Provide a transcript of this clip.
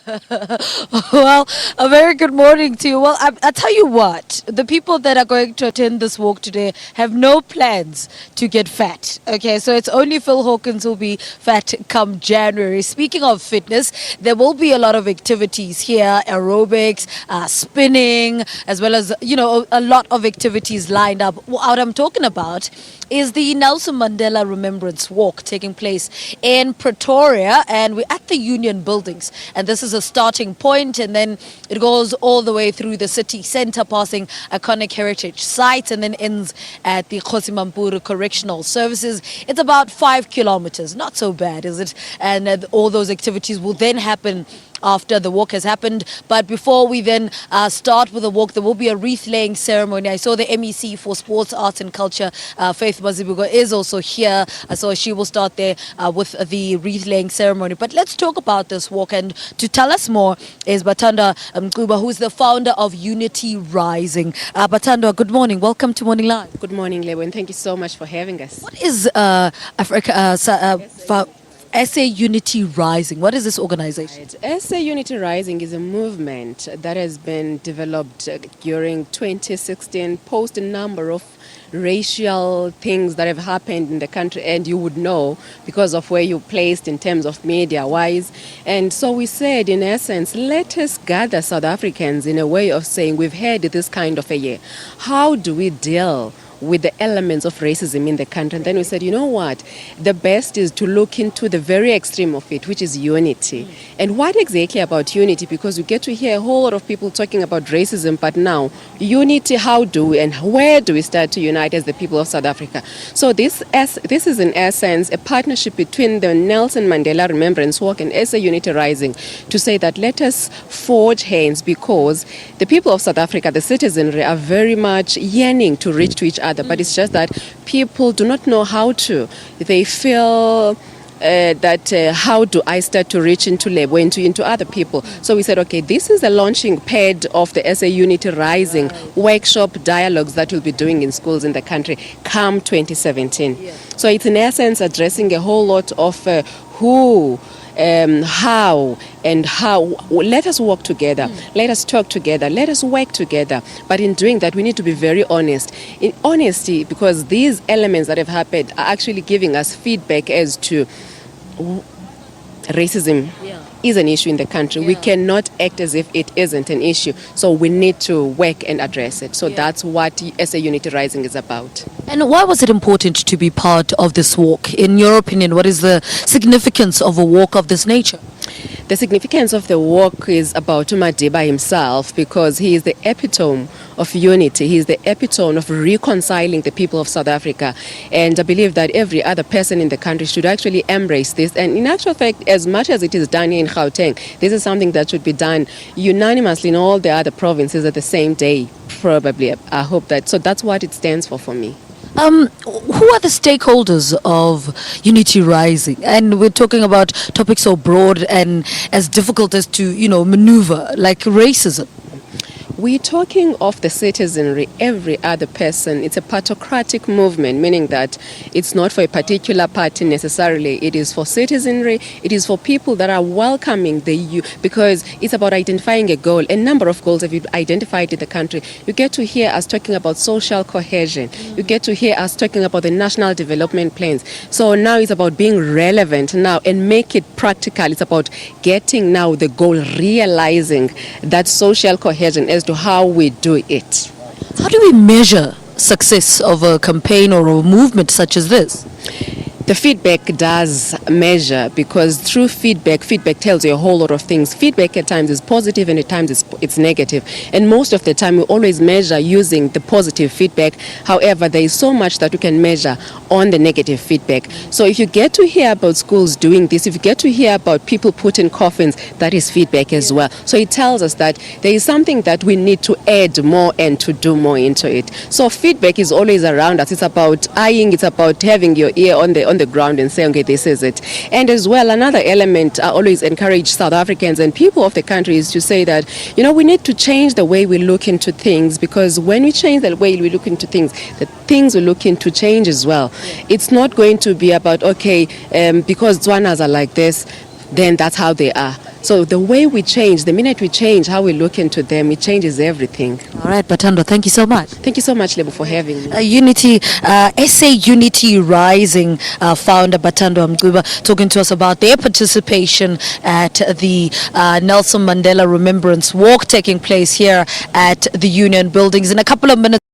Well, a very good morning to you. Well, I tell you what, the people that are going to attend this walk today have no plans to get fat. Okay, so it's only Phil Hawkins who'll be fat come January. Speaking of fitness, there will be a lot of activities here, aerobics, spinning, as well as, a lot of activities lined up. What I'm talking about is the Nelson Mandela Remembrance Walk taking place in Pretoria, and we're at the Union Buildings. And this is a starting point, and then it goes all the way through the city centre, passing iconic heritage sites, and then ends at the Kgosi Mampuru Correctional Services. It's about 5 kilometers, not so bad, is it? And all those activities will then happen after the walk has happened. But before we then start with the walk, there will be a wreath laying ceremony. I saw the MEC for Sports, Arts and Culture, Faith Mazibuko, is also here. So she will start there with the wreath laying ceremony. But let's talk about this walk. And to tell us more is Bathandwa Mcuba, who is the founder of Unity Rising. Bathandwa, good morning. Welcome to Morning Live. Good morning, Lebo, and thank you so much for having us. What is SA Unity Rising? What is this organization? SA Unity Rising is a movement that has been developed during 2016, post a number of racial things that have happened in the country, and you would know because of where you're placed in terms of media-wise. And so we said, in essence, let us gather South Africans in a way of saying we've had this kind of a year. How do we deal with the elements of racism in the country? And then we said, you know what, the best is to look into the very extreme of it, which is unity. And what exactly about unity? Because we get to hear a whole lot of people talking about racism, but now unity, how do we and where do we start to unite as the people of South Africa? So this is in essence a partnership between the Nelson Mandela Remembrance Walk and SA Unity Rising to say that let us forge hands, because the people of South Africa, the citizenry, are very much yearning to reach to each other, but it's just that people do not know how to. They feel that how do I start to reach into labor, into other people? So we said, okay, this is a launching pad of the SA Unity Rising workshop dialogues that we'll be doing in schools in the country come 2017. So it's in essence addressing a whole lot of who, how. Let us walk together, let us talk together, let us work together. But in doing that, we need to be very honest. In honesty, because these elements that have happened are actually giving us feedback as to racism is an issue in the country. We cannot act as if it isn't an issue. So we need to work and address it. So that's what SA Unity Rising is about. And why was it important to be part of this walk? In your opinion, what is the significance of a walk of this nature? The significance of the walk is about Madiba himself, because he is the epitome of unity. He is the epitome of reconciling the people of South Africa. And I believe that every other person in the country should actually embrace this. And in actual fact, as much as it is done here in Gauteng, this is something that should be done unanimously in all the other provinces at the same day, probably. I hope that. So that's what it stands for me. Who are the stakeholders of Unity Rising? And we're talking about topics so broad and as difficult as to, maneuver, like racism. We're talking of the citizenry, every other person. It's a partocratic movement, meaning that it's not for a particular party necessarily. It is for citizenry. It is for people that are welcoming the youth, because it's about identifying a goal. A number of goals have been identified in the country. You get to hear us talking about social cohesion. You get to hear us talking about the national development plans. So now it's about being relevant now and make it practical. It's about getting now the goal, realizing that social cohesion as to how we do it. How do we measure success of a campaign or a movement such as this? The feedback does measure, because through feedback tells you a whole lot of things. Feedback at times is positive and at times it's negative. And most of the time we always measure using the positive feedback. However, there is so much that we can measure on the negative feedback. So if you get to hear about schools doing this, if you get to hear about people putting coffins, that is feedback as well. So it tells us that there is something that we need to add more and to do more into it. So feedback is always around us. It's about eyeing, it's about having your ear on the ground and say, okay, this is it. And as well, another element I always encourage South Africans and people of the country is to say that, we need to change the way we look into things, because when we change the way we look into things, the things we look into change as well. It's not going to be about, okay, because Tswanas are like this, then that's how they are. So the way we change, the minute we change how we look into them, it changes everything. All right, Bathandwa, thank you so much. Thank you so much, Lebo, for having me. SA Unity Rising founder Bathandwa Mcuba talking to us about their participation at the Nelson Mandela Remembrance Walk taking place here at the Union Buildings. In a couple of minutes.